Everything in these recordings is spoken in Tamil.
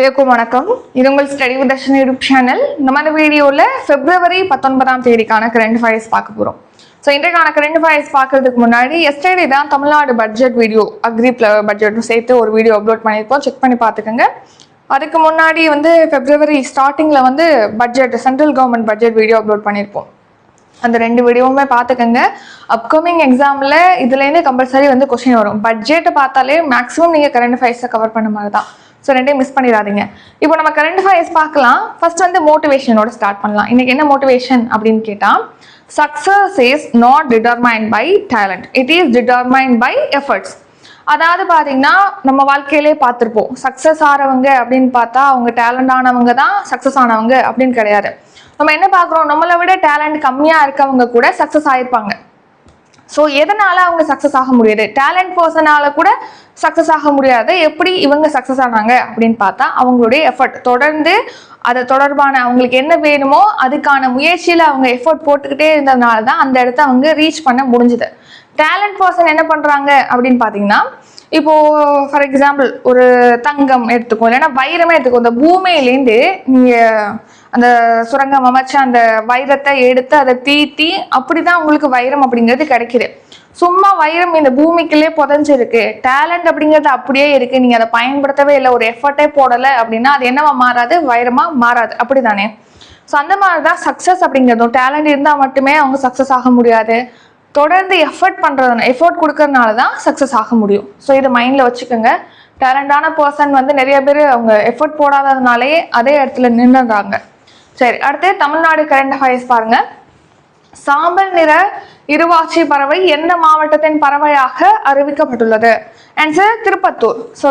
எல்லாருக்கும் வணக்கம். இது உங்கள் study with Dharshini YouTube channel. நம்ம இந்த வீடியோவில் February 19ஆம் தேதிக்கான கரண்ட் அஃபேர்ஸ் பார்க்க போகிறோம். ஸோ இன்றைக்கான கரண்ட் அஃபேர்ஸ் பார்க்கறதுக்கு முன்னாடி எஸ்டர்டே தான் தமிழ்நாடு பட்ஜெட் வீடியோ அக்ரி பட்ஜெட்டும் சேர்த்து ஒரு வீடியோ அப்லோட் பண்ணியிருப்போம். செக் பண்ணி பார்த்துக்கோங்க. அதுக்கு முன்னாடி February ஸ்டார்டிங்கில் budget central government budget video upload பண்ணியிருப்போம். அந்த ரெண்டு வீடியோவுமே பார்த்துக்கோங்க. அப்கமிங் எக்ஸாமில் இதுலேருந்து கம்பல்சரி கொஸ்டின் வரும். பட்ஜெட்டை பார்த்தாலே மேக்ஸிமம் நீங்கள் கரண்ட் அஃபேர்ஸை கவர் பண்ண மாதிரி தான். ஸோ ரெண்டையும் மிஸ் பண்ணிடாதீங்க. இப்போ நம்ம கரண்ட் அஃபேர்ஸ் பார்க்கலாம். ஃபர்ஸ்ட் மோட்டிவேஷனோட ஸ்டார்ட் பண்ணலாம். இன்னைக்கு என்ன மோட்டிவேஷன் அப்படின்னு கேட்டால், success is not determined by talent, it is determined by efforts. அதாவது பார்த்தீங்கன்னா நம்ம வாழ்க்கையிலே பார்த்துருப்போம், சக்ஸஸ் ஆனவங்க அப்படின்னு பார்த்தா அவங்க டேலண்ட் ஆனவங்க தான் சக்ஸஸ் ஆனவங்க அப்படின்னு கிடையாது. நம்ம என்ன பார்க்குறோம், நம்மளை விட டேலண்ட் கம்மியாக இருக்கவங்க கூட சக்ஸஸ் ஆகிருப்பாங்க. ஸோ எதனால அவங்க சக்ஸஸ் ஆக முடியாது? டேலண்ட் பர்சனால கூட சக்ஸஸ் ஆக முடியாது. எப்படி இவங்க சக்ஸஸ் ஆனாங்க அப்படின்னு பார்த்தா, அவங்களுடைய எஃபர்ட் தொடர்ந்து அது தொடர்பான அவங்களுக்கு என்ன வேணுமோ அதுக்கான முயற்சியில் அவங்க எஃபர்ட் போட்டுக்கிட்டே இருந்ததுனால தான் அந்த இடத்த அவங்க ரீச் பண்ண முடிஞ்சுது. டேலண்ட் பர்சன் என்ன பண்ணுறாங்க அப்படின்னு பார்த்தீங்கன்னா, இப்போ ஃபார் எக்ஸாம்பிள் ஒரு தங்கம் எடுத்துக்கோ, இல்லைன்னா வைரமே எடுத்துக்கோ. இந்த பூமியிலேருந்து நீங்கள் அந்த சுரங்கம் அமைச்சு அந்த வைரத்தை எடுத்து அதை தீட்டி அப்படிதான் உங்களுக்கு வைரம் அப்படிங்கிறது கிடைக்குது. சும்மா வைரம் இந்த பூமிக்குள்ளே புதைஞ்சிருக்கு. டேலண்ட் அப்படிங்கிறது அப்படியே இருக்கு, நீங்க அதை பயன்படுத்தவே இல்லை, ஒரு எஃபர்ட்டே போடலை அப்படின்னா அது என்னவா மாறாது, வைரமா மாறாது. அப்படிதானே? ஸோ அந்த மாதிரிதான் சக்சஸ் அப்படிங்கிறதும். டேலண்ட் இருந்தால் மட்டுமே அவங்க சக்சஸ் ஆக முடியாது. தொடர்ந்து எஃபர்ட் கொடுக்கறதுனால தான் சக்சஸ் ஆக முடியும். ஸோ இதை மைண்ட்ல வச்சுக்கோங்க. டேலண்டான பர்சன் நிறைய பேர் அவங்க எஃபர்ட் போடாததுனாலே அதே இடத்துல நின்றுறாங்க. சரி, அடுத்து தமிழ்நாடு கரண்ட் அஃபேர்ஸ் பாருங்க. சாம்பல் நிற இருவாச்சி பறவை எந்த மாவட்டத்தின் பறவையாக அறிவிக்கப்பட்டுள்ளது? ஆன்சர் திருப்பத்தூர். ஸோ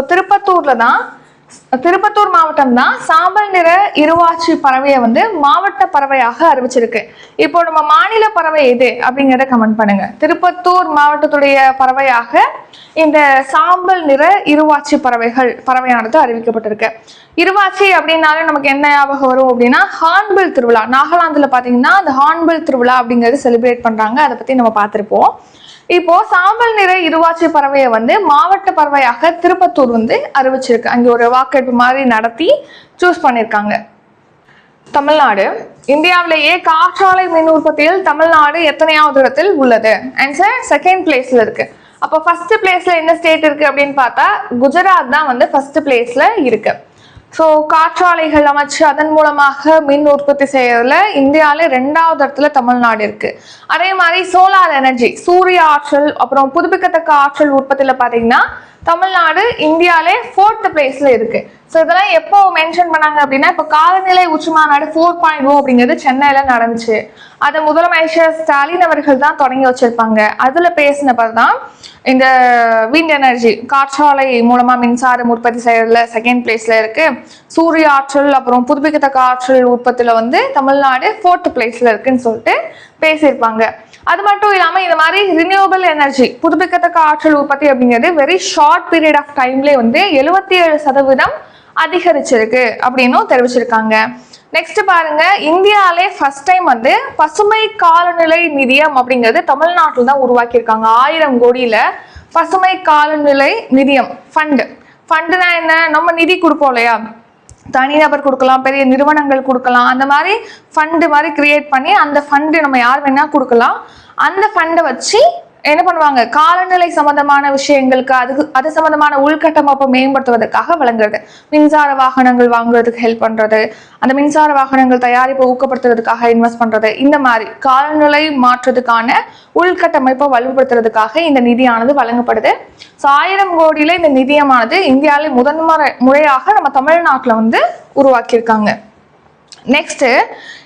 திருப்பத்தூர் மாவட்டம் தான் சாம்பல் நிற இருவாச்சி பறவையை மாவட்ட பறவையாக அறிவிச்சிருக்கு. இப்போ நம்ம மாநில பறவை எது அப்படிங்கிறத கமெண்ட் பண்ணுங்க. திருப்பத்தூர் மாவட்டத்துடைய பறவையாக இந்த சாம்பல் நிற இருவாச்சி பறவையானது அறிவிக்கப்பட்டிருக்கு. இருவாச்சி அப்படின்னாலே நமக்கு என்ன ஞாபகம் வரும் அப்படின்னா, ஹார்ன்பில் திருவிழா. நாகாலாந்துல பாத்தீங்கன்னா அந்த ஹார்ன்பில் திருவிழா அப்படிங்கிறது செலிப்ரேட் பண்றாங்க. அதை பத்தி நம்ம பார்த்திருப்போம். இப்போ சாம்பல் நிற இருவாச்சி பறவையை மாவட்ட பறவையாக திருப்பத்தூர் அறிவிச்சிருக்கு. அங்கே ஒரு வாக்கெடுப்பு மாதிரி நடத்தி சூஸ் பண்ணியிருக்காங்க. தமிழ்நாடு இந்தியாவிலேயே காற்றாலை மின் உற்பத்தியில் தமிழ்நாடு எத்தனையாவது இடத்தில் உள்ளது? ஆன்சர் செகண்ட் பிளேஸ்ல இருக்கு. அப்போ ஃபர்ஸ்ட் பிளேஸ்ல என்ன ஸ்டேட் இருக்கு அப்படின்னு பார்த்தா, குஜராத் தான் ஃபர்ஸ்ட் பிளேஸ்ல இருக்கு. ஸோ காற்றாலைகள் அமைச்சு அதன் மூலமாக மின் உற்பத்தி செய்யறதுல இந்தியாவில 2வது இடத்துல தமிழ்நாடு இருக்கு. அதே மாதிரி சோலார் எனர்ஜி, சூரிய ஆற்றல், அப்புறம் புதுப்பிக்கத்தக்க ஆற்றல் உற்பத்தியில பாத்தீங்கன்னா தமிழ்நாடு இந்தியாவிலே 4th பிளேஸ்ல இருக்கு. ஸோ இதெல்லாம் எப்போ மென்ஷன் பண்ணாங்க அப்படின்னா, இப்போ காலநிலை உச்சி மாநாடு 4.0 அப்படிங்கிறது சென்னையில நடந்துச்சு. அதை முதலமைச்சர் ஸ்டாலின் அவர்கள் தான் தொடங்கி வச்சிருப்பாங்க. அதுல பேசினப்ப தான் இந்த விண்ட் எனர்ஜி, காற்றாலை மூலமா மின்சாரம் உற்பத்தி செய்யறதுல செகண்ட் பிளேஸ்ல இருக்கு. சூரிய ஆற்றல் அப்புறம் புதுப்பிக்கத்தக்க ஆற்றல் உற்பத்தியில தமிழ்நாடு 4th பிளேஸ்ல இருக்குன்னு சொல்லிட்டு பேசியிருப்பாங்க. அது மட்டும் இல்லாம இந்த மாதிரி ரினியூவபிள் எனர்ஜி, புதுப்பிக்கத்தக்க ஆற்றல் உற்பத்தி அப்படிங்கிறது வெரி ஷார்ட் பீரியட் ஆஃப் டைம்ல 77% அதிகரிச்சிருக்கு அப்படின்னு தெரிவிச்சிருக்காங்க. நெக்ஸ்ட் பாருங்க, இந்தியாவிலே ஃபர்ஸ்ட் டைம் பசுமை காலநிலை நிதியம் அப்படிங்கிறது தமிழ்நாட்டில் தான் உருவாக்கியிருக்காங்க. 1000 கோடியில பசுமை காலநிலை நிதியம் ஃபண்டுனா என்ன? நம்ம நிதி கொடுப்போம் இல்லையா, தனிநபர் கொடுக்கலாம், பெரிய நிறுவனங்கள் கொடுக்கலாம். அந்த மாதிரி ஃபண்டு மாதிரி கிரியேட் பண்ணி அந்த ஃபண்டு நம்ம யார் வேணா கொடுக்கலாம். அந்த ஃபண்டை வச்சு என்ன பண்ணுவாங்க, காலநிலை சம்பந்தமான விஷயங்களுக்கு அது சம்பந்தமான உள்கட்டமைப்பை மேம்படுத்துவதற்காக வழங்குறது. மின்சார வாகனங்கள் வாங்குறதுக்கு ஹெல்ப் பண்றது, அந்த மின்சார வாகனங்கள் தயாரிப்பை ஊக்கப்படுத்துறதுக்காக இன்வெஸ்ட் பண்றது, இந்த மாதிரி காலநிலை மாற்றத்துக்கான உள்கட்டமைப்பை வலுப்படுத்துறதுக்காக இந்த நிதியானது வழங்கப்படுது. ஸோ 1000 கோடியில இந்த நிதியமானது இந்தியாவிலே முறையாக நம்ம தமிழ்நாட்டில் உருவாக்கியிருக்காங்க. நெக்ஸ்ட்,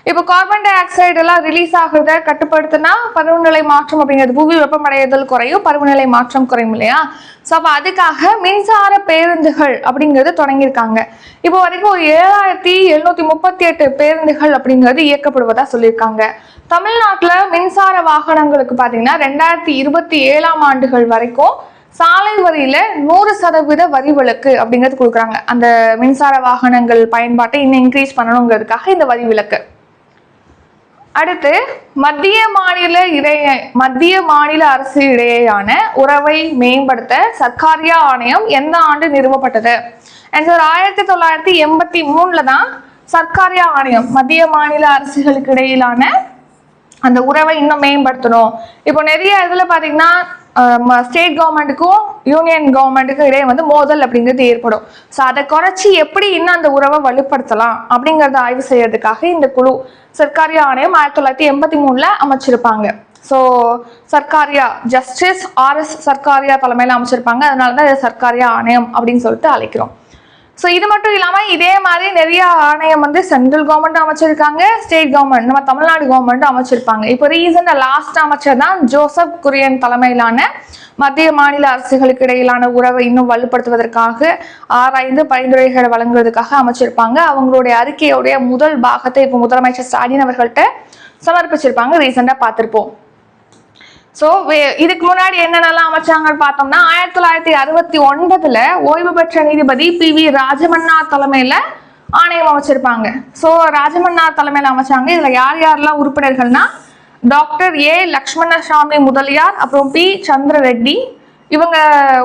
இப்போ கார்பன் டை ஆக்சைடு எல்லாம் ரிலீஸ் ஆகுறத கட்டுப்படுத்தினா பருவநிலை மாற்றம் அப்படிங்கிறது, புவி வெப்பமடைதல் குறையும், பருவநிலை மாற்றம் குறையும் இல்லையா? ஸோ அப்போ அதுக்காக மின்சார பேருந்துகள் அப்படிங்கிறது தொடங்கியிருக்காங்க. இப்போ வரைக்கும் 7738 பேருந்துகள் அப்படிங்கிறது இயக்கப்படுவதா சொல்லியிருக்காங்க. தமிழ்நாட்டில் மின்சார வாகனங்களுக்கு பார்த்தீங்கன்னா 2027ஆம் ஆண்டுகள் வரைக்கும் சாலை வரியில 100% வரி விலக்கு அப்படிங்கிறது கொடுக்குறாங்க. அந்த மின்சார வாகனங்கள் பயன்பாட்டை இன்னும் இன்க்ரீஸ் பண்ணணுங்கிறதுக்காக இந்த வரி விலக்கு. அடுத்து மத்திய மாநில அரசு இடையேயான உறவை மேம்படுத்த சர்க்காரியா ஆணையம் எந்த ஆண்டு நிறுவப்பட்டது? ஆன்சர் 1983 தான் சர்க்காரியா ஆணையம், மத்திய மாநில அரசுகளுக்கு இடையிலான அந்த உறவை இன்னும் மேம்படுத்தணும். இப்போ நிறைய இதுல பாத்தீங்கன்னா ஸ்டேட் கவர்மெண்ட்டுக்கும் யூனியன் கவர்மெண்ட்டுக்கும் இடையே வந்து மோதல் அப்படிங்கிறது ஏற்படும். ஸோ அதை குறைச்சி எப்படி இன்னும் அந்த உறவை வலுப்படுத்தலாம் அப்படிங்கறத ஆய்வு செய்யறதுக்காக இந்த குழு சர்க்காரியா ஆணையம் 1983 அமைச்சிருப்பாங்க. So Sarkaria justice RS Sarkaria தலைமையில அமைச்சிருப்பாங்க. அதனாலதான் இதை சர்க்காரியா ஆணையம் அப்படின்னு சொல்லிட்டு அழைக்கிறோம். ஸோ இது மட்டும் இல்லாம இதே மாதிரி நிறைய ஆணையம் வந்து சென்ட்ரல் கவர்மெண்ட் அமைச்சிருக்காங்க, ஸ்டேட் கவர்மெண்ட் நம்ம தமிழ்நாடு கவர்மெண்ட் அமைச்சிருப்பாங்க. இப்போ ரீசெண்டா லாஸ்ட் அமைச்சர் தான் ஜோசப் குரியன் தலைமையிலான மத்திய மாநில அரசுகளுக்கு இடையிலான உறவை இன்னும் வலுப்படுத்துவதற்காக ஆராய்ந்து பரிந்துரைகளை வழங்குவதற்காக அமைச்சிருப்பாங்க. அவங்களுடைய அறிக்கையுடைய முதல் பாகத்தை இப்போ முதலமைச்சர் ஸ்டாலின் அவர்கள்ட்ட சமர்ப்பிச்சிருப்பாங்க, ரீசெண்டா பார்த்திருப்போம். ஸோ இதுக்கு முன்னாடி என்னென்னலாம் அமைச்சாங்கன்னு பார்த்தோம்னா 1969 ஓய்வு பெற்ற நீதிபதி PV ராஜமன்னார் தலைமையில ஆணையம் அமைச்சிருப்பாங்க. ஸோ ராஜமன்னார் தலைமையில அமைச்சாங்க. இதுல யார் யாரெல்லாம் உறுப்பினர்கள்னா டாக்டர் A லக்ஷ்மணசாமி முதலியார், அப்புறம் P சந்திர ரெட்டி, இவங்க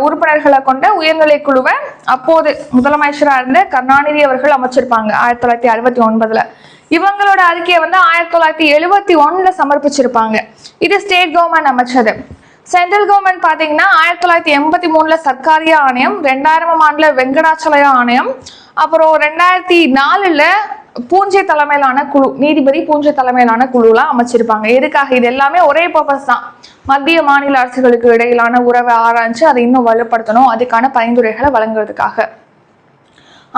உறுப்பினர்களை கொண்ட உயர்நிலை குழுவை அப்போது முதலமைச்சராக இருந்த கருணாநிதி அவர்கள் அமைச்சிருப்பாங்க 1969. இவங்களோட அறிக்கையை வந்து 1971 சமர்ப்பிச்சிருப்பாங்க. இது ஸ்டேட் கவர்மெண்ட் அமைச்சது. சென்ட்ரல் கவர்மெண்ட் பாத்தீங்கன்னா 1983 சர்க்காரியா ஆணையம், 2000 ஆண்டுல வெங்கடாச்சலயா ஆணையம், அப்புறம் 2004 பூஞ்சை தலைமையிலான குழு, நீதிபதி பூஞ்சை தலைமையிலான குழுலாம் அமைச்சிருப்பாங்க. எதுக்காக? இது எல்லாமே ஒரே பர்பஸ் தான், மத்திய மாநில அரசுகளுக்கு இடையிலான உறவை ஆராய்ச்சி அதை இன்னும் வலுப்படுத்தணும், அதுக்கான பரிந்துரைகளை வழங்குறதுக்காக.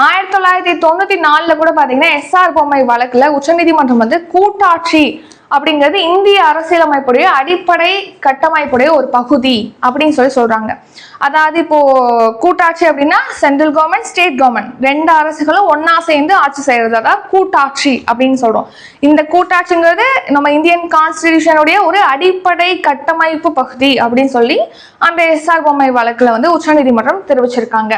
1994 கூட பாத்தீங்கன்னா SR பொம்மை வழக்குல உச்சநீதிமன்றம் வந்து கூட்டாட்சி அப்படிங்கிறது இந்திய அரசியலமைப்புடைய அடிப்படை கட்டமைப்புடைய ஒரு பகுதி அப்படின்னு சொல்றாங்க. அதாவது இப்போ கூட்டாட்சி அப்படின்னா சென்ட்ரல் கவர்மெண்ட் ஸ்டேட் கவர்மெண்ட் ரெண்டு அரசுகளும் ஒன்னா சேர்ந்து ஆட்சி செய்யறது, அதான் கூட்டாட்சி அப்படின்னு சொல்றோம். இந்த கூட்டாட்சிங்கிறது நம்ம இந்தியன் கான்ஸ்டிடியூஷனுடைய ஒரு அடிப்படை கட்டமைப்பு பகுதி அப்படின்னு சொல்லி அந்த SR பொம்மை வழக்குல வந்து உச்சநீதிமன்றம் தெரிவிச்சிருக்காங்க.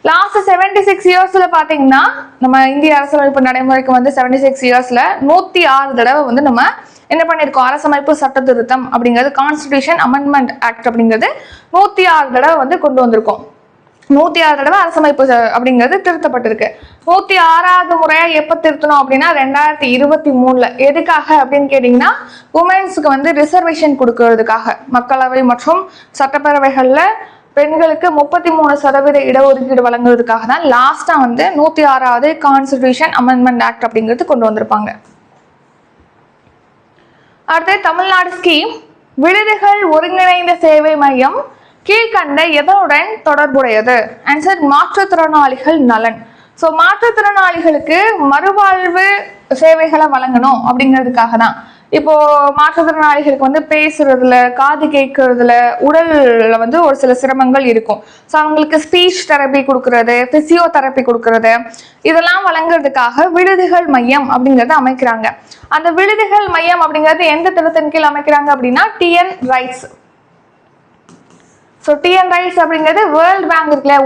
லாஸ்ட் 76 இயர்ஸ்ல பாத்தீங்கன்னா நம்ம இந்திய அரசியலமைப்பு நடைமுறைக்கு வந்து 76 இயர்ஸ்ல 106 தடவை வந்து நம்ம என்ன பண்ணிருக்கோம், அரசமைப்பு சட்ட திருத்தம் அப்படிங்கிறது கான்ஸ்டிடியூஷன் அமெண்ட்மெண்ட் ஆக்ட் அப்படிங்கிறது 106 தடவை வந்து கொண்டு வந்திருக்கோம். 106 தடவை அரசமைப்பு அப்படிங்கிறது திருத்தப்பட்டிருக்கு. 106வது முறையா எப்ப திருத்தணும் அப்படின்னா 2023. எதுக்காக அப்படின்னு கேட்டீங்கன்னா உமன்ஸுக்கு வந்து ரிசர்வேஷன் கொடுக்கறதுக்காக. மக்களவை மற்றும் சட்டப்பேரவைகள்ல பெண்களுக்கு 33% இடஒதுக்கீடு வழங்குவதற்காக தான் லாஸ்டா வந்து 106வது கான்ஸ்டிடியூஷன் அமெண்ட்மெண்ட் ஆக்ட் அப்படிங்கிறது கொண்டு வந்திருப்பாங்க. அடுத்து தமிழ்நாடு ஸ்கீம், விடுதிகள் ஒருங்கிணைந்த சேவை மையம் கீழ்கண்ட எதனுடன் தொடர்புடையது? ஆன்சர் மாற்றுத்திறனாளிகள் நலன். ஸோ மாற்றுத்திறனாளிகளுக்கு மறுவாழ்வு சேவைகளை வழங்கணும் அப்படிங்கிறதுக்காக தான். இப்போ மாற்றுத்திறனாளிகளுக்கு வந்து பேசுறதுல, காது கேட்கறதுல, உடல்ல வந்து ஒரு சில சிரமங்கள் இருக்கும். ஸோ அவங்களுக்கு ஸ்பீச் தெரப்பி கொடுக்கறது, பிசியோதெரப்பி கொடுக்கறது, இதெல்லாம் வழங்குறதுக்காக விடுதிகள் மையம் அப்படிங்கறத அமைக்கிறாங்க. அந்த விடுதிகள் மையம் அப்படிங்கிறது எந்த திட்டத்தின் கீழ் அமைக்கிறாங்க அப்படின்னா TN rights. So TN rights அப்படிங்கிறது வேர்ல்டு பேங்க் இருக்குல்ல,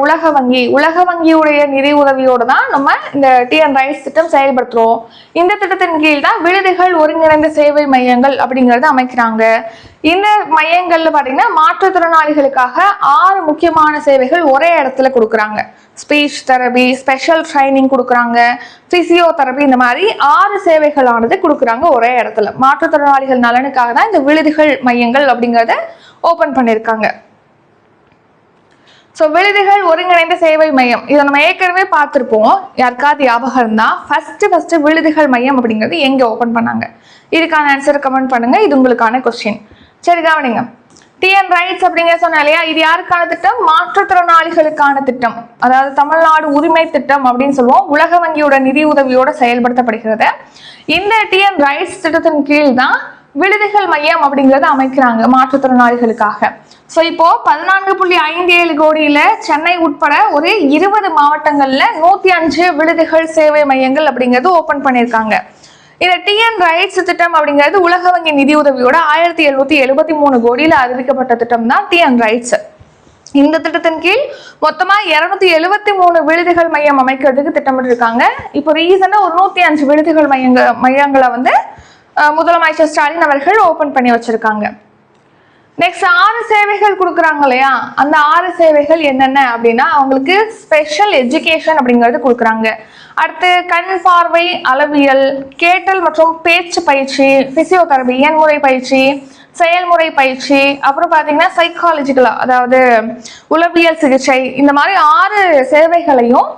உலக வங்கியுடைய நிதி உதவியோடு தான் நம்ம இந்த TN ரைட்ஸ் திட்டம் செயல்படுத்துறோம். இந்த திட்டத்தின் கீழ் தான் விடுதிகள் ஒருங்கிணைந்த சேவை மையங்கள் அப்படிங்கறத அமைக்கிறாங்க. இந்த மையங்கள்ல பாத்தீங்கன்னா மாற்றுத்திறனாளிகளுக்காக 6 முக்கியமான சேவைகள் ஒரே இடத்துல கொடுக்குறாங்க. ஸ்பீச் தெரபி, ஸ்பெஷல் ட்ரைனிங் கொடுக்குறாங்க, பிசியோதெரபி, இந்த மாதிரி 6 சேவைகளானது கொடுக்குறாங்க ஒரே இடத்துல. மாற்றுத்திறனாளிகள் நலனுக்காக தான் இந்த விடுதிகள் மையங்கள் அப்படிங்கறத ஓபன் பண்ணிருக்காங்க. ஸோ விடுதிகள் ஒருங்கிணைந்த சேவை மையம் இதை நம்ம ஏற்கனவே பார்த்துருப்போம். யாருக்காவது ஞாபகம் இருந்தா ஃபர்ஸ்ட் விடுதிகள் மையம் அப்படிங்கிறது எங்க ஓபன் பண்ணாங்க? இதுக்கான ஆன்சர் கமெண்ட் பண்ணுங்க. இது உங்களுக்கான கொஸ்டின். சரி கவனிங்க. TN ரைட்ஸ் அப்படிங்கிற சொன்ன இல்லையா, இது யாருக்கான திட்டம்? மாற்றுத்திறனாளிகளுக்கான திட்டம். அதாவது தமிழ்நாடு உரிமை திட்டம் அப்படின்னு சொல்லுவோம். உலக வங்கியோட நிதி உதவியோட செயல்படுத்தப்படுகிறது. இந்த TN ரைட்ஸ் திட்டத்தின் கீழ் தான் விடுதிகள் மையம் அப்படிங்கறத அமைக்கிறாங்க மாற்றுத்திறனாளிகளுக்காக. ஸோ இப்போ 14.57 கோடியில சென்னை உட்பட ஒரு 20 மாவட்டங்கள்ல 105 விடுதிகள் சேவை மையங்கள் அப்படிங்கிறது ஓபன் பண்ணியிருக்காங்க. இந்த TN ரைட்ஸ் திட்டம் அப்படிங்கிறது உலக வங்கி நிதி உதவியோட 1773 கோடியில அறிவிக்கப்பட்ட திட்டம் தான் TN ரைட்ஸ். இந்த திட்டத்தின் கீழ் மொத்தமா 273 விடுதிகள் மையம் அமைக்கிறதுக்கு திட்டமிட்டு இருக்காங்க. இப்போ ரீசெண்டா ஒரு 105 விடுதிகள் மையங்களை வந்து முதலமைச்சர் ஸ்டாலின் அவர்கள் ஓபன் பண்ணி வச்சிருக்காங்க. நெக்ஸ்ட் 6 சேவைகள் கொடுக்குறாங்க இல்லையா, அந்த 6 சேவைகள் என்னென்ன அப்படின்னா அவங்களுக்கு ஸ்பெஷல் எஜுகேஷன் அப்படிங்கிறது கொடுக்குறாங்க. அடுத்து கண் பார்வை அளவியல், கேட்டல் மற்றும் பேச்சு பயிற்சி, பிசியோதெரபி இயன்முறை பயிற்சி, செயல்முறை பயிற்சி, அப்புறம் பார்த்தீங்கன்னா சைக்காலஜிக்கலா அதாவது உளவியல் சிகிச்சை, இந்த மாதிரி 6 சேவைகளையும்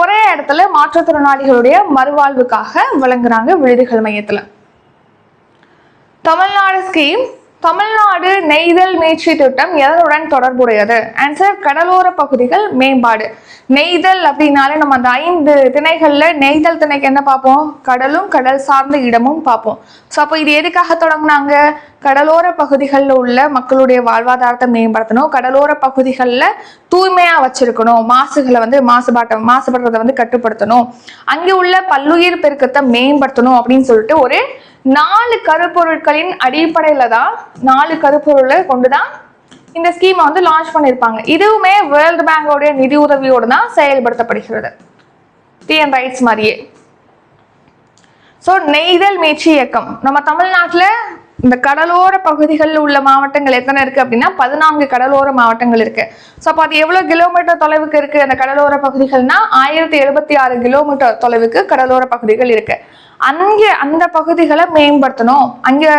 ஒரே இடத்துல மாற்றுத்திறனாளிகளுடைய மறுவாழ்வுக்காக வழங்குறாங்க விடுதிகள் மையத்தில். தமிழ்நாடு ஸ்கீம். தமிழ்நாடு நெய்தல் மீட்சி திட்டம் எதனுடன் தொடர்புடையது? ஆன்சர் கடலோர பகுதிகள் மேம்பாடு. நெய்தல் அப்படின்னாலே நம்ம அந்த 5 திணைகள்ல நெய்தல் திணைக்கு என்ன பார்ப்போம்? கடலும் கடல் சார்ந்த இடமும் பார்ப்போம். ஸோ அப்போ இது எதுக்காக தொடங்கினாங்க? கடலோர பகுதிகளில் உள்ள மக்களுடைய வாழ்வாதாரத்தை மேம்படுத்தணும், கடலோர பகுதிகளில் தூய்மையா வச்சிருக்கணும், மாசுபடுறதை வந்து கட்டுப்படுத்தணும், அங்கே உள்ள பல்லுயிர் பெருக்கத்தை மேம்படுத்தணும் அப்படின்னு சொல்லிட்டு ஒரு 4 கருப்பொருட்களின் அடிப்படையில தான் 4 கருப்பொருளை கொண்டுதான் இந்த ஸ்கீமை வந்து லான்ச் பண்ணியிருப்பாங்க. இதுவுமே வேர்ல்டு பேங்கோடைய நிதி உதவியோடு தான் செயல்படுத்தப்படுகிறது, டிஎன் ரைட்ஸ் மாதிரியே. ஸோ நெய்தல் மீட்சி இயக்கம் நம்ம தமிழ்நாட்டில் இந்த கடலோர பகுதிகளில் உள்ள மாவட்டங்கள் எத்தனை இருக்கு அப்படின்னா 14 கடலோர மாவட்டங்கள் இருக்கு. ஸோ அப்போ அது எவ்வளோ கிலோமீட்டர் தொலைவுக்கு இருக்கு அந்த கடலோர பகுதிகள்னா 1076 கிலோமீட்டர் தொலைவுக்கு கடலோர பகுதிகள் இருக்கு. அந்த பகுதிகளை மேம்படுத்தணும், அங்கே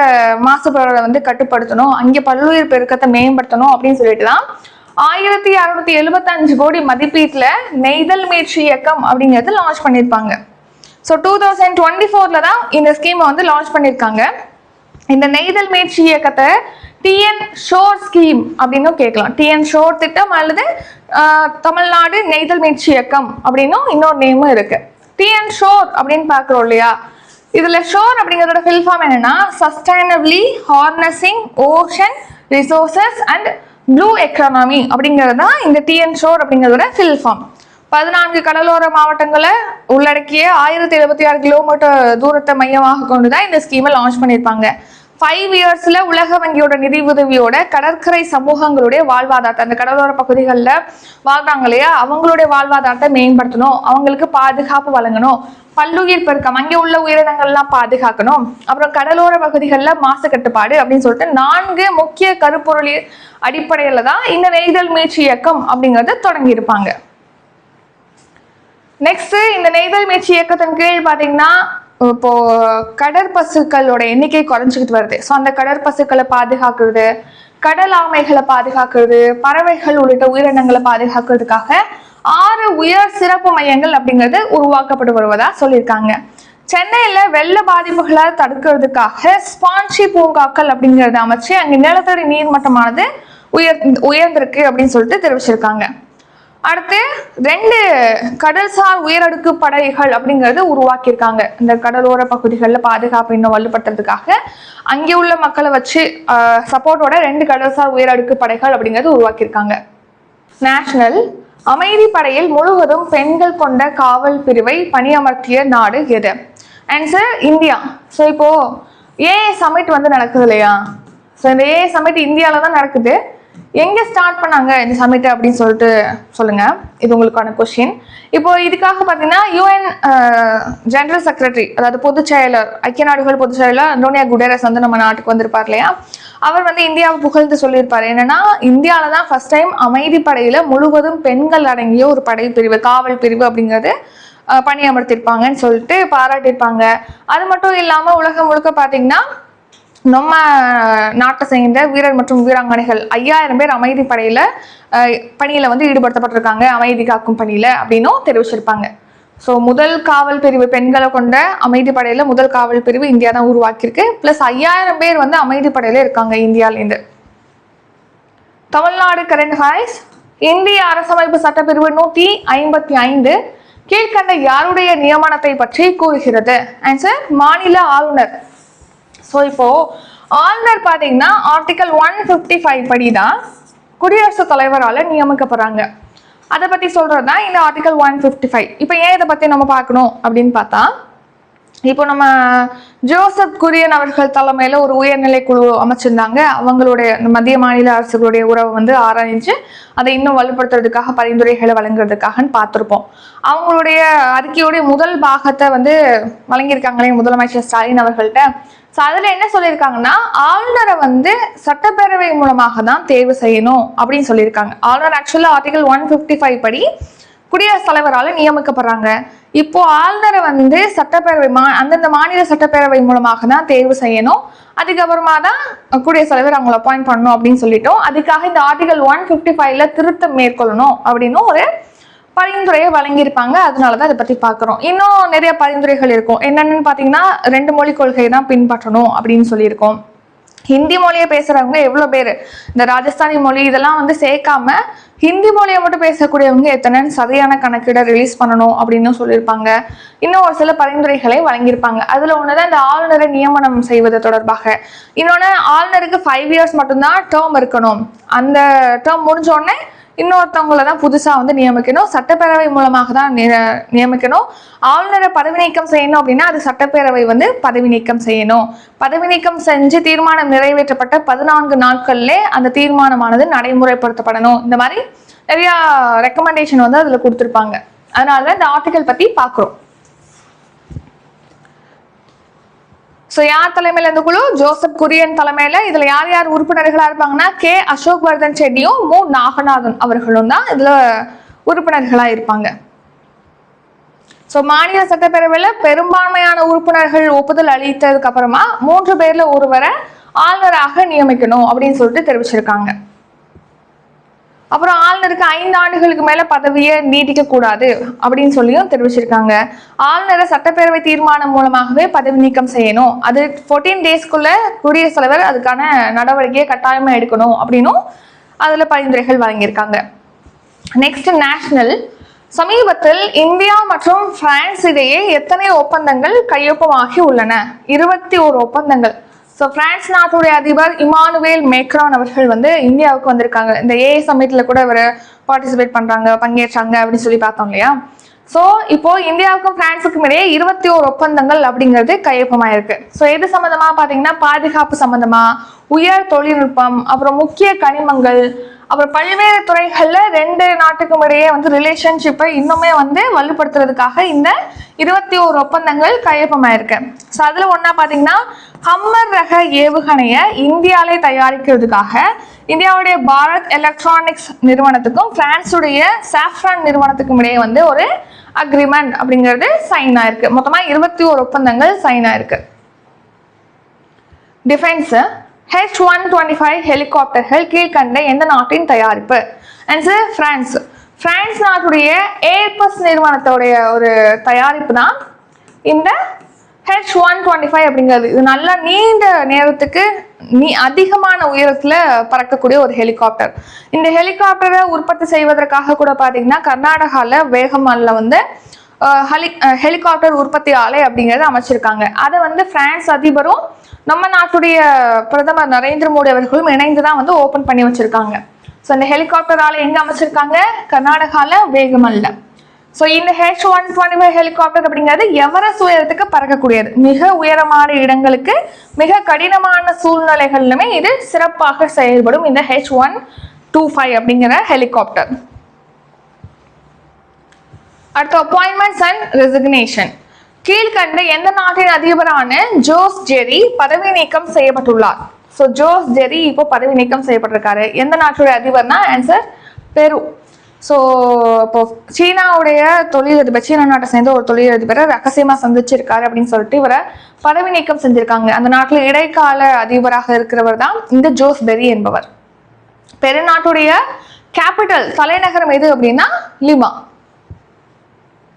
மாசுபாடை வந்து கட்டுப்படுத்தணும், அங்கே பல்லுயிர் பெருக்கத்தை மேம்படுத்தணும் அப்படின்னு சொல்லிட்டு தான் 1675 கோடி மதிப்பீட்டில் நெய்தல் மீட்சி இயக்கம் அப்படிங்கிறது லான்ச் பண்ணியிருப்பாங்க. ஸோ 2024 தான் இந்த ஸ்கீமை வந்து லான்ச் பண்ணியிருக்காங்க. இந்த நெய்தல் மீட்சி இயக்கத்தை டிஎன் ஷோர் ஸ்கீம் அப்படின்னு கேட்கலாம். டிஎன் ஷோர் திட்டம் அல்லது தமிழ்நாடு நெய்தல் மீட்சி இயக்கம் அப்படின்னும் இன்னொரு நேமும் இருக்கு. டிஎன் ஷோர் அப்படின்னு பார்க்குறோம் இல்லையா, இதுல ஷோர் அப்படிங்கிறதோட ஃபில் ஃபார்ம் என்னன்னா சஸ்டைனபிளி harnessing ocean resources and blue economy அப்படிங்கிறது தான் இந்த டிஎன் ஷோர் அப்படிங்கிறதோட ஃபில் ஃபார்ம். 14 கடலோர மாவட்டங்களை உள்ளடக்கிய 1076 கிலோமீட்டர் தூரத்தை மையமாக கொண்டுதான் இந்த ஸ்கீமை லான்ச் பண்ணியிருப்பாங்க. 5 இயர்ஸ்ல உலக வங்கியோட நிதி உதவியோட கடற்கரை சமூகங்களுடைய வாழ்வாதாரத்தை, அந்த கடலோர பகுதிகளில் வாழ்றாங்க இல்லையா, அவங்களுடைய வாழ்வாதாரத்தை மேம்படுத்தணும், அவங்களுக்கு பாதுகாப்பு வழங்கணும், பல்லுயிர் பெருக்கம் அங்கே உள்ள உயிரினங்கள்லாம் பாதுகாக்கணும், அப்புறம் கடலோர பகுதிகளில் மாசு கட்டுப்பாடு அப்படின்னு சொல்லிட்டு 4 முக்கிய கருப்பொருள் அடிப்படையில தான் இந்த நெய்தல் மீட்சி இயக்கம் அப்படிங்கறது தொடங்கி இருப்பாங்க. நெக்ஸ்ட் இந்த நெய்தல் மீட்சி இயக்கத்தின் கீழ் பாத்தீங்கன்னா இப்போ கடற்பசுக்களோட எண்ணிக்கை குறைஞ்சிக்கிட்டு வருது. ஸோ அந்த கடற்பசுக்களை பாதுகாக்கிறது, கடல் ஆமைகளை பாதுகாக்கிறது, பறவைகள் உள்ளிட்ட உயிரினங்களை பாதுகாக்கிறதுக்காக 6 உயர் சிறப்பு மையங்கள் அப்படிங்கிறது உருவாக்கப்பட்டு வருவதா சொல்லியிருக்காங்க. சென்னையில வெள்ள பாதிப்புகளை தடுக்கிறதுக்காக ஸ்பான்சி பூங்காக்கள் அப்படிங்கறத அமைச்சு அங்க நிலத்தடி நீர்மட்டமானது உயர்ந்திருக்கு அப்படின்னு சொல்லிட்டு தெரிவிச்சிருக்காங்க. அடுத்து 2 கடல்சார் உயரடுக்கு படைகள் அப்படிங்கறது உருவாக்கியிருக்காங்க. இந்த கடலோர பகுதிகளில் பாதுகாப்பு இன்னும் வலுப்படுத்துறதுக்காக அங்கே உள்ள மக்களை வச்சு சப்போர்ட்டோட 2 கடல்சார் உயரடுக்கு படைகள் அப்படிங்கிறது உருவாக்கியிருக்காங்க. நேஷனல் அமைதி படையில் முழுவதும் பெண்கள் கொண்ட காவல் பிரிவை பணியமர்த்திய நாடு எது? Answer India. ஸோ இப்போ ஏஏ சமிட் வந்து நடக்குது இல்லையா, ஸோ இந்த ஏஏ சமிட் இந்தியாவில தான் நடக்குது. எங்க ஸ்டார்ட் பண்ணாங்க இந்த சமிட் அப்படின்னு சொல்லிட்டு சொல்லுங்க, இது உங்களுக்கான கொஸ்டின். இப்போ இதுக்காக பாத்தீங்கன்னா யூஎன் ஜெனரல் செக்ரட்டரி, அதாவது பொதுச் செயலர், ஐக்கிய நாடுகள் பொதுச் செயலர் அண்டோனியோ குடெரஸ் வந்து நம்ம நாட்டுக்கு வந்திருப்பார் இல்லையா, அவர் வந்து இந்தியாவை புகழ்ந்து சொல்லியிருப்பாரு. என்னன்னா இந்தியாவில தான் ஃபர்ஸ்ட் டைம் அமைதி படையில முழுவதும் பெண்கள் அடங்கிய ஒரு படை பிரிவு, காவல் பிரிவு அப்படிங்கிறது பணியமர்த்திருப்பாங்கன்னு சொல்லிட்டு பாராட்டியிருப்பாங்க. அது மட்டும் இல்லாம உலகம் முழுக்க பாத்தீங்கன்னா நம்ம நாட்டை சேர்ந்த வீரர் மற்றும் வீராங்கனைகள் 5000 பேர் அமைதி படையில பணியில வந்து ஈடுபடுத்தப்பட்டிருக்காங்க, அமைதி காக்கும் பணியில அப்படின்னும் தெரிவிச்சிருப்பாங்க. ஸோ முதல் காவல் பிரிவு பெண்களை கொண்ட அமைதி படையில முதல் காவல் பிரிவு இந்தியா தான் உருவாக்கியிருக்கு. பிளஸ் 5000 பேர் வந்து அமைதி படையில இருக்காங்க இந்தியாவிலேருந்து. Tamil Nadu current affairs. இந்திய அரசமைப்பு சட்டப்பிரிவு 155 கீழ்கண்ட யாருடைய நியமனத்தை பற்றி கூறுகிறது? ஆன்சர் மாநில ஆளுநர். ஸோ இப்போ ஆளுநர் பார்த்தீங்கன்னா ஆர்டிகல் 155 படிதான் குடியரசுத் தலைவரால் நியமிக்கப்படுறாங்க. அதை பற்றி சொல்றது தான் இந்த ஆர்டிகல் 155. இப்போ ஏன் இதை பற்றி நம்ம பார்க்கணும் அப்படின்னு பார்த்தா இப்போ நம்ம ஜோசப் குரியன் அவர்கள் தலைமையில ஒரு உயர்நிலை குழு அமைச்சிருந்தாங்க. அவங்களுடைய மத்திய மாநில அரசுகளுடைய உறவை வந்து ஆராய்ஞ்சு அதை இன்னும் வலுப்படுத்துறதுக்காக பரிந்துரைகளை வழங்குறதுக்காகன்னு பார்த்துருப்போம். அவங்களுடைய அறிக்கையுடைய முதல் பாகத்தை வந்து வழங்கியிருக்காங்களே முதலமைச்சர் ஸ்டாலின் அவர்கள்ட்ட. ஸோ அதில் என்ன சொல்லியிருக்காங்கன்னா, ஆளுநரை வந்து சட்டப்பேரவை மூலமாக தான் தேர்வு செய்யணும் அப்படின்னு சொல்லியிருக்காங்க. ஆளுநர் ஆக்சுவலாக ஆர்டிகல் 155 படி குடியரசுத் தலைவரால் நியமிக்கப்படுறாங்க. இப்போ ஆளுநரை வந்து சட்டப்பேரவை அந்தந்த மாநில சட்டப்பேரவை மூலமாக தான் தேர்வு செய்யணும். அதுக்கப்புறமா தான் குடியரசுத் தலைவர் அவங்களை அப்பாயிண்ட் பண்ணணும் அப்படின்னு சொல்லிட்டோம். அதுக்காக இந்த ஆர்டிகல் 155ல திருத்தம் மேற்கொள்ளணும் அப்படின்னு ஒரு பரிந்துரையை வழங்கியிருப்பாங்க. அதனாலதான் அதை பத்தி பாக்குறோம். இன்னும் நிறைய பரிந்துரைகள் இருக்கும். என்னென்னு பாத்தீங்கன்னா 2 மொழி கொள்கை தான் பின்பற்றணும் அப்படின்னு சொல்லியிருக்கோம். ஹிந்தி மொழியை பேசுறவங்க எவ்வளவு பேர், இந்த ராஜஸ்தானி மொழி இதெல்லாம் வந்து சேர்க்காம ஹிந்தி மொழியை மட்டும் பேசக்கூடியவங்க எத்தனைன்னு சரியான கணக்கிட ரிலீஸ் பண்ணணும் அப்படின்னு சொல்லியிருப்பாங்க. இன்னும் ஒரு சில பரிந்துரைகளை வழங்கியிருப்பாங்க. அதுல ஒண்ணுதான் இந்த ஆளுநரை நியமனம் செய்வது தொடர்பாக. இன்னொன்னு, ஆளுநருக்கு 5 years மட்டும்தான் டேர்ம் இருக்கணும். அந்த டேர்ம் முடிஞ்ச உடனே இன்னொருத்தவங்களை தான் புதுசா வந்து நியமிக்கணும். சட்டப்பேரவை மூலமாக தான் நியமிக்கணும். ஆளுநரை பதவி நீக்கம் செய்யணும் அப்படின்னா அது சட்டப்பேரவை வந்து பதவி நீக்கம் செய்யணும். பதவி நீக்கம் செஞ்சு தீர்மானம் நிறைவேற்றப்பட்ட 14 நாட்கள்ல அந்த தீர்மானமானது நடைமுறைப்படுத்தப்படணும். இந்த மாதிரி நிறைய ரெக்கமெண்டேஷன் வந்து அதுல கொடுத்துருப்பாங்க. அதனாலதான் இந்த ஆர்டிகல் பத்தி பாக்குறோம். ஸோ யார் தலைமையில இந்த குழு? ஜோசப் குரியன் தலைமையில. இதுல யார் யார் உறுப்பினர்களா இருப்பாங்கன்னா, கே அசோக் வர்தன் செட்டியும் மு நாகநாதன் அவர்களும் தான் இதுல உறுப்பினர்களா இருப்பாங்க. ஸோ மாநில சட்டப்பேரவையில பெரும்பான்மையான உறுப்பினர்கள் ஒப்புதல் அளித்ததுக்கு அப்புறமா 3 பேர்ல ஒருவரை ஆளுநராக நியமிக்கணும் அப்படின்னு சொல்லிட்டு தெரிவிச்சிருக்காங்க. அப்புறம் ஆளுநருக்கு 5 ஆண்டுகளுக்கு மேல பதவியை நீட்டிக்க கூடாது அப்படின்னு சொல்லியும் தெரிவிச்சிருக்காங்க. ஆளுநரை சட்டப்பேரவை தீர்மானம் மூலமாகவே பதவி நீக்கம் செய்யணும். அது 14 daysக்குள்ள குடியரசுத் தலைவர் அதுக்கான நடவடிக்கையை கட்டாயமா எடுக்கணும் அப்படின்னும் அதுல பரிந்துரைகள் வழங்கியிருக்காங்க. Next, national. சமீபத்தில் இந்தியா மற்றும் பிரான்ஸ் இடையே எத்தனை ஒப்பந்தங்கள் கையொப்பமாகி உள்ளன? 21 ஒப்பந்தங்கள். ஸோ பிரான்ஸ் நாட்டுடைய அதிபர் இமானுவேல் மேக்ரான் அவர்கள் வந்து இந்தியாவுக்கு வந்திருக்காங்க. இந்த ஏஐ சமிட்ல கூட இவர் பார்ட்டிசிபேட் பண்றாங்க, பங்கேற்றாங்க அப்படின்னு சொல்லி பார்த்தோம் இல்லையா? ஸோ இப்போ இந்தியாவுக்கும் பிரான்ஸுக்கும் இடையே 21 ஒப்பந்தங்கள் அப்படிங்கிறது கையொப்பமாயிருக்கு. ஸோ எது சம்பந்தமா பாத்தீங்கன்னா, பாதுகாப்பு சம்பந்தமா, உயர் தொழில்நுட்பம், அப்புறம் முக்கிய கனிமங்கள், அப்புறம் பல்வேறு துறைகள்ல 2 நாட்டுக்கும் இடையே வந்து ரிலேஷன்ஷிப்பை இன்னுமே வந்து வலுப்படுத்துறதுக்காக இந்த 21 ஒப்பந்தங்கள் கையொப்பமாயிருக்கு. ஸோ அதுல ஒன்னா பாத்தீங்கன்னா, ஹம்மர் ரக ஏவுகணைய இந்தியாவிலே தயாரிக்கிறதுக்காக இந்தியாவுடைய பாரத் எலக்ட்ரானிக்ஸ் நிறுவனத்துக்கும் பிரான்ஸுடைய சாஃப்ரான் நிறுவனத்துக்கும் இடையே வந்து ஒரு அக்ரிமெண்ட் அப்படிங்கிறது சைன் ஆயிருக்கு. மொத்தமா 21 ஒப்பந்தங்கள் சைன் ஆயிருக்கு. டிஃபென்ஸ். H-125 ஹெலிகாப்டர்கள் கீழ்கண்ட எந்த நாட்டின் தயாரிப்பு? Answer France. பிரான்ஸ் நாட்டுடைய ஏர்பஸ் நிறுவனத்தோடைய ஒரு தயாரிப்பு தான் இந்த H-125 அப்படிங்கிறது. இது நல்லா நீண்ட நேரத்துக்கு அதிகமான உயரத்துல பறக்கக்கூடிய ஒரு ஹெலிகாப்டர். இந்த ஹெலிகாப்டரை உற்பத்தி செய்வதற்காக கூட பாத்தீங்கன்னா கர்நாடகால வேகமால்ல வந்து ஹெலிகாப்டர் உற்பத்தி ஆலை அப்படிங்கறத அமைச்சிருக்காங்க. அதை வந்து பிரான்ஸ் அதிபரும் நம்ம நாட்டுடைய பிரதமர் நரேந்திர மோடி அவர்களும் இணைந்துதான் வந்து ஓபன் பண்ணி வச்சிருக்காங்க. ஸோ இந்த ஹெலிகாப்டர் ஆலை எங்க அமைச்சிருக்காங்க? கர்நாடகால வேகமல்ல. ஸோ இந்த H-125 ஹெலிகாப்டர் அப்படிங்கிறது எவரெஸ்ட் உயரத்துக்கு பறக்கக்கூடியது. மிக உயரமான இடங்களுக்கு, மிக கடினமான சூழ்நிலைகளிலுமே இது சிறப்பாக செயல்படும் இந்த H-125 அப்படிங்கிற ஹெலிகாப்டர். அடுத்த, அப்பாயின்மெண்ட்ஸ் அண்ட் ரெசிக்னேஷன். கீழ்கண்ட எந்த நாட்டின் அதிபரான ஜோஸ் ஜெரி பதவி நீக்கம் செய்யப்பட்டுள்ளார்? ஸோ ஜோஸ் ஜெரி இப்போ பதவி நீக்கம் செய்யப்பட்டிருக்காரு. எந்த நாட்டுடைய அதிபர்னா ஆன்சர் பெரு. ஸோ இப்போ சீனாவுடைய தொழிலதிபர், சீனா நாட்டை சேர்ந்த ஒரு தொழிலதிபரை ரகசியமா சந்திச்சிருக்காரு அப்படின்னு சொல்லிட்டு இவரை பதவி நீக்கம் செஞ்சிருக்காங்க. அந்த நாட்டில் இடைக்கால அதிபராக இருக்கிறவர் தான் இந்த ஜோஸ் பெரி என்பவர். பெரு நாட்டுடைய கேபிட்டல் தலைநகரம் எது அப்படின்னா லிமா.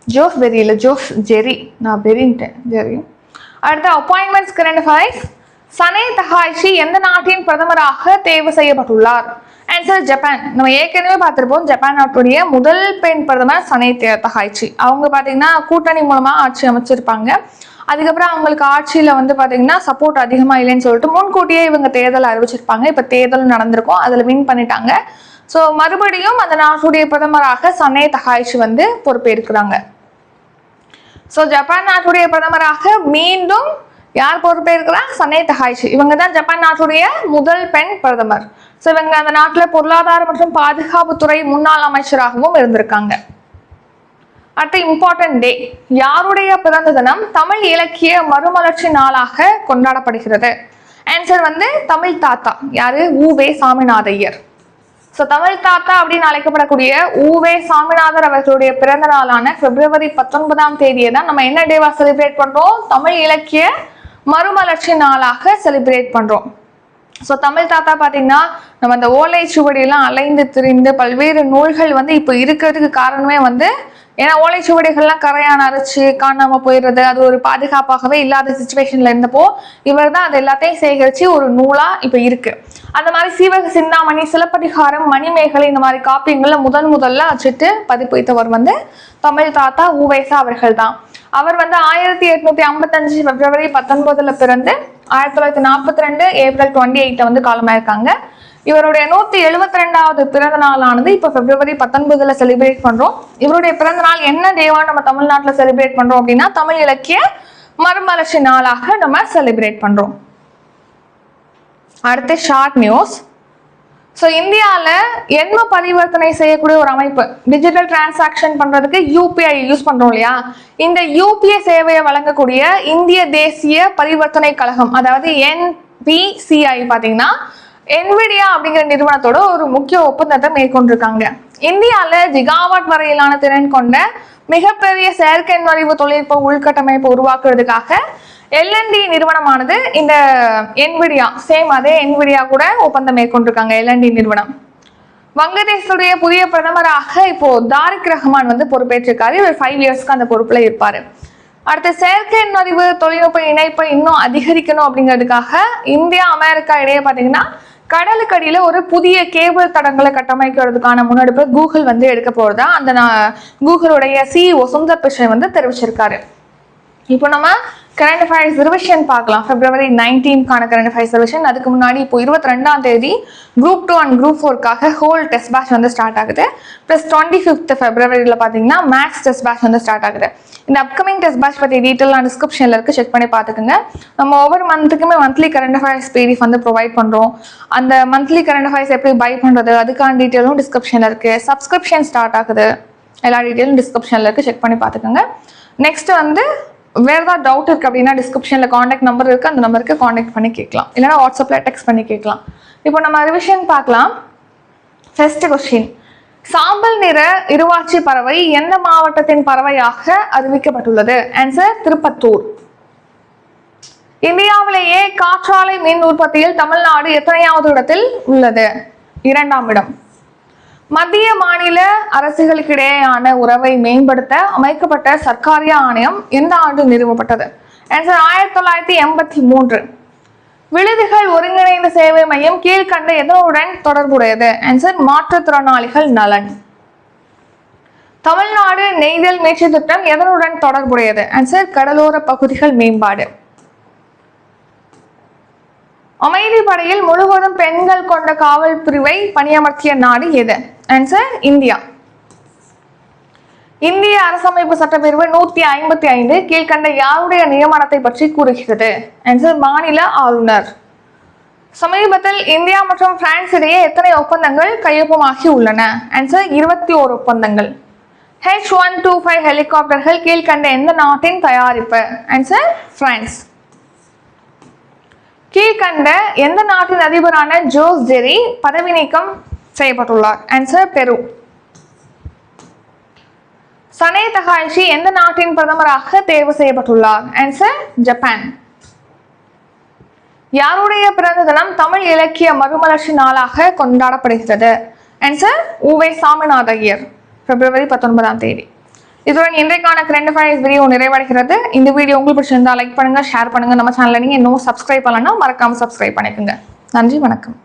ஜோஸ் பெரி இல்ல, ஜோஸ் ஜெரி, நான் பெரின்ட்டேன், ஜெரி. அடுத்த, appointments current affairs. Sanae Takaichi எந்த நாட்டின் பிரதமராக தேர்வு செய்யப்பட்டுள்ளார்? Answer Japan. நம்ம ஏற்கனவே பார்த்திருப்போம், ஜப்பான் நாட்டுடைய முதல் பெண் பிரதமர் சனே தகாய்ச்சி. அவங்க பாத்தீங்கன்னா கூட்டணி மூலமா ஆட்சி அமைச்சிருப்பாங்க. அதுக்கப்புறம் அவங்களுக்கு ஆட்சியில வந்து பாத்தீங்கன்னா சப்போர்ட் அதிகமா இல்லைன்னு சொல்லிட்டு முன்கூட்டியே இவங்க தேர்தல் அறிவிச்சிருப்பாங்க. இப்ப தேர்தல் நடந்திருக்கும், அதுல வின் பண்ணிட்டாங்க. ஸோ மறுபடியும் அந்த நாட்டுடைய பிரதமராக சனே தகாய்ச்சி வந்து பொறுப்பேற்கிறாங்க. ஸோ ஜப்பான் நாட்டுடைய பிரதமராக மீண்டும் யார் பொறுப்பேற்கிறார்? Sanae Takaichi. இவங்க தான் ஜப்பான் நாட்டுடைய முதல் பெண் பிரதமர். ஸோ இவங்க அந்த நாட்டில் பொருளாதார மற்றும் பாதுகாப்புத்துறை முன்னாள் அமைச்சராகவும் இருந்திருக்காங்க. அடுத்த இம்பார்ட்டன்ட் டே, யாருடைய பிறந்த தினம் தமிழ் இலக்கிய மறுமலர்ச்சி நாளாக கொண்டாடப்படுகிறது? ஆன்சர் வந்து தமிழ் தாத்தா. யாரு? உவே சாமிநாதையர். ஸோ தமிழ் தாத்தா அப்படின்னு அழைக்கப்படக்கூடிய உவே சாமிநாதர் அவர்களுடைய பிறந்த நாளான பிப்ரவரி 19ஆம் தேதியை தான் நம்ம என்ன டேவா செலிப்ரேட் பண்றோம்? தமிழ் இலக்கிய மறுமலர்ச்சி நாளாக செலிப்ரேட் பண்றோம். ஸோ தமிழ் தாத்தா பார்த்தீங்கன்னா நம்ம அந்த ஓலை சுவடியெல்லாம் அலைந்து திரிந்து பல்வேறு நூல்கள் வந்து இப்போ இருக்கிறதுக்கு காரணமே வந்து ஏன்னா ஓலைச்சுவடிகள்லாம் கரையான் அரைச்சு காணாம போயிடுறது, அது ஒரு பாதுகாப்பாகவே இல்லாத சுச்சுவேஷன்ல இருந்தப்போ இவர் தான் அது எல்லாத்தையும் சேகரிச்சு ஒரு நூலா இப்ப இருக்கு. அந்த மாதிரி சீவக சிந்தாமணி, சிலப்பதிகாரம், மணிமேகலை இந்த மாதிரி காப்பியங்கள்ல முதல்ல அச்சிட்டு பதிப்பித்தவர் வந்து தமிழ் தாத்தா உவேசா அவர்கள் தான். அவர் வந்து 1855 பிப்ரவரி 19 பிறந்து 1942 ஏப்ரல் 28 வந்து காலமாயிருக்காங்க. இவருடைய 172வது பிறந்த நாளானது இப்ப பிப்ரவரி 19 செலிப்ரேட் பண்றோம். இவருடைய பிறந்த நாள் என்ன டேவா நம்ம தமிழ்நாட்டுல செலிப்ரேட் பண்றோம் அப்படின்னா தமிழ் இலக்கிய மறுமலர்ச்சி நாளாக நம்ம செலிப்ரேட் பண்றோம். அடுத்து ஷார்ட் நியூஸ். ஸோ இந்தியாவில் எண்ம பரிவர்த்தனை செய்யக்கூடிய ஒரு அமைப்பு, டிஜிட்டல் டிரான்சாக்ஷன் பண்றதுக்கு யூபிஐ யூஸ் பண்றோம் இல்லையா? இந்த யூபிஐ சேவையை வழங்கக்கூடிய இந்திய தேசிய பரிவர்த்தனை கழகம், அதாவது NPCI பாத்தீங்கன்னா என்விடியா அப்படிங்கிற நிறுவனத்தோட ஒரு முக்கிய ஒப்பந்தத்தை மேற்கொண்டிருக்காங்க. இந்தியாவில் ஜிகாவாட் வரையிலான திறன் கொண்ட மிகப்பெரிய செயற்கை நுண்ணறிவு தொழில்நுட்ப உள்கட்டமைப்பு உருவாக்குறதுக்காக LND நிறுவனமானது இந்த என்விடியா சேம் அதே என்விடியா கூட ஒப்பந்தம் மேற்கொண்டிருக்காங்க. LND நிறுவனம். வங்கதேசத்துடைய புதிய பிரதமராக இப்போ தாரிக் ரஹ்மான் வந்து பொறுப்பேற்றிருக்காரு. இவர் 5 இயர்ஸ்க்கு அந்த பொறுப்புல இருப்பாரு. அடுத்த செயற்கை நுண்ணறிவு தொழில்நுட்ப இணைப்பை இன்னும் அதிகரிக்கணும் அப்படிங்கிறதுக்காக இந்தியா அமெரிக்கா இடையே பாத்தீங்கன்னா கடலுக்கடியில ஒரு புதிய கேபிள் தடங்களை கட்டமைக்கிறதுக்கான முன்னெடுப்பு கூகுள் வந்து எடுக்க போறதா அந்த கூகுளுடைய CEO சுந்தர் பிச்சை வந்து தெரிவிச்சிருக்காரு. இப்போ நம்ம கரண்ட் அஃபேர்ஸ் ரிவிஷன் பார்க்கலாம். பிப்ரவரி 19க்கான கரண்ட் அஃபேர்ஸ் ரிவிஷன். அதுக்கு முன்னாடி இப்போ 22ஆம் தேதி Group 2 and Group 4க்காக ஹோல் டெஸ்ட் பேட்ச் வந்து ஸ்டார்ட் ஆகுது. ப்ளஸ் 25th பிப்ரவரியில் பார்த்தீங்கன்னா மேக்ஸ் டெஸ்ட் பேட்ச் வந்து ஸ்டார்ட் ஆகுது. இந்த அப்கமிங் டெஸ்ட் பேட்ச் பற்றி டீட்டெயிலாக டிஸ்கிரிப்ஷனில் இருக்கு, செக் பண்ணி பார்த்துக்குங்க. நம்ம ஒவ்வொரு மந்த்துக்குமே மந்த்லி கரண்ட் அஃபேர்ஸ் PDF வந்து ப்ரொவைட் பண்ணுறோம். அந்த மந்த்லி கரண்ட் அஃபேர்ஸ் எப்படி பை பண்ணுறது அதுக்கான டீட்டெயிலும் டிஸ்கிரிப்ஷனில் இருக்கு. சப்ஸ்கிரிப்ஷன் ஸ்டார்ட் ஆகுது, எல்லா டீட்டெயிலும் டிஸ்கிரிப்ஷனில் இருக்கு, செக் பண்ணி பார்த்துக்கோங்க. நெக்ஸ்ட் வந்து வேறு ஏதாவது டவுட் இருக்குது அப்படின்னா டிஸ்கிரிப்ஷனில் காண்டாக்ட் நம்பர் இருக்குது, அந்த நம்பருக்கு காண்டாக்ட் பண்ணி கேட்கலாம், இல்லைனா வாட்ஸ்அப்பில் டெக்ஸ்ட் பண்ணி கேட்கலாம். இப்போ நம்ம ரிவிஷன் பார்க்கலாம். ஃபர்ஸ்ட் கொஸ்டின், சாம்பல் நிற இருவாச்சி பறவை எந்த மாவட்டத்தின் பறவையாக அறிவிக்கப்பட்டுள்ளது? ஆன்சர் திருப்பத்தூர். இந்தியாவிலேயே காற்றாலை மின் உற்பத்தியில் தமிழ்நாடு எத்தனையாவது இடத்தில் உள்ளது? 2ஆம் இடம். மத்திய மாநில அரசுகளுக்கு இடையேயான உறவை மேம்படுத்த அமைக்கப்பட்ட சர்க்காரிய ஆணையம் எந்த ஆண்டு நிறுவப்பட்டது? ஆன்சர் 1983. விழுதுகள் ஒருங்கிணைந்த சேவை மையம் கீழ்கண்ட எதனுடன் தொடர்புடையது? ஆன்சர் மாற்றுத்திறனாளிகள் நலன். தமிழ்நாடு நெய்தல் மீட்சி திட்டம் எதனுடன் தொடர்புடையது? ஆன்சர் கடலோர பகுதிகள் மேம்பாடு. அமைதி படையில் முழுவதும் பெண்கள் கொண்ட காவல் பிரிவை பணியமர்த்திய நாடு எது? Answer India. இந்திய அரசமைப்பு சட்டப்பிரிவு 155 கீழ்கண்ட யாருடைய நியமனத்தை பற்றி கூறுகிறது? ஆன்சர் மாநில ஆளுநர். சமீபத்தில் இந்தியா மற்றும் பிரான்ஸ் இடையே எத்தனை ஒப்பந்தங்கள் கையொப்பமாகி உள்ளன? ஆன்சர் 21 ஒப்பந்தங்கள். H125 ஹெலிகாப்டர்கள் கீழ்கண்ட எந்த நாட்டின் தயாரிப்பு? Answer France. கீழ்கண்ட எந்த நாட்டின் அதிபரான ஜோஸ் ஜெரி பதவி நீக்கம் செய்யப்பட்டுள்ளார்? ஆன்சர் பெரு. சனே தகாய்ச்சி எந்த நாட்டின் பிரதமராக தேர்வு செய்யப்பட்டுள்ளார்? Answer Japan. யாருடைய பிறந்த தினம் தமிழ் இலக்கிய மறுமலர்ச்சி நாளாக கொண்டாடப்படுகிறது? ஆன்சர் உவே சாமிநாதையர், பிப்ரவரி 19ஆம் தேதி. இதுடன் இன்றைக்கான கரண்ட் அஃபேர்ஸ் வீடியோ நிறைவடைகிறது. இந்த வீடியோ உங்களுக்கு பிடிச்சிருந்தா லைக் பண்ணுங்க, ஷேர் பண்ணுங்க. நம்ம சேனலை நீங்க இன்னும் சப்ஸ்கிரைப் பண்ணலன்னா மறக்காம சப்ஸ்கிரைப் பண்ணிக்கோங்க. நன்றி, வணக்கம்.